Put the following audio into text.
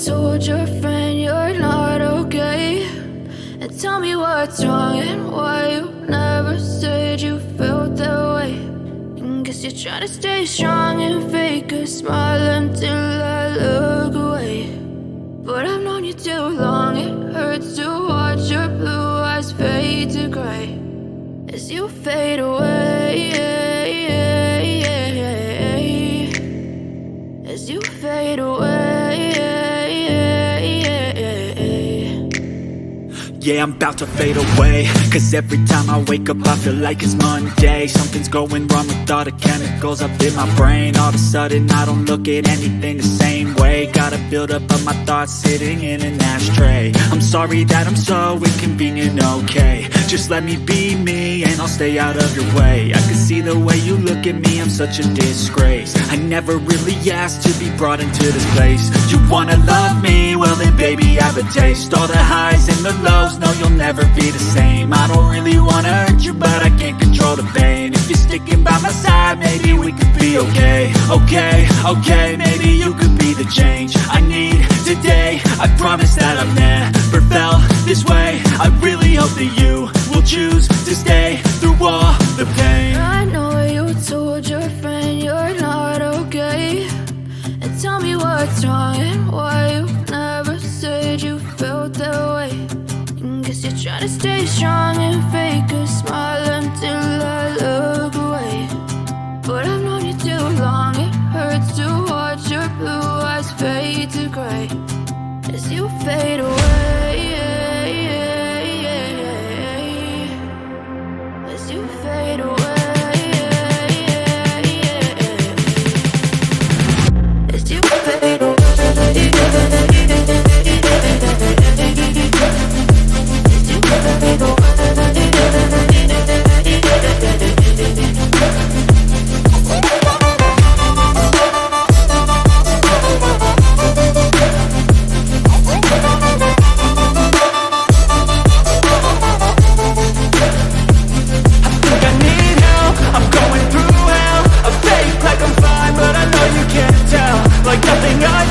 told your friend you're not okay? And tell me what's wrong and why you never said you felt that way. And guess you're trying to stay strong and fake a smile until I look away. But I've known you too long, it hurts to watch your blue eyes fade to gray as you fade away, as you fade away. Yeah, I'm about to fade away, cause every time I wake up I feel like it's Monday. Something's going wrong with all the chemicals up in my brain. All of a sudden I don't look at anything the same way. Got a build up of my thoughts sitting in an ashtray. I'm sorry that I'm so inconvenient, okay? Just let me be me and I'll stay out of your way. I can see the way you look at me, I'm such a disgrace. I never really asked to be brought into this place. You wanna love me? Well then baby I have a taste. All the highs and the lows, no you'll never be the same. I don't really wanna hurt you but I can't control the pain. If you're sticking by my side maybe we could be okay. Okay, maybe you could be the change I need today. I promise that I've never felt this way. I really hope that you will choose to stay through all the pain. I know you told your friend you're not okay. And tell me what's wrong and why you never said you felt that way. And guess you're trying to stay strong and fake a smile until I look away. But I've known you too long, it hurts to watch your blue eyes fade to gray as you fade away, as you fade away, as you fade away. Like nothing I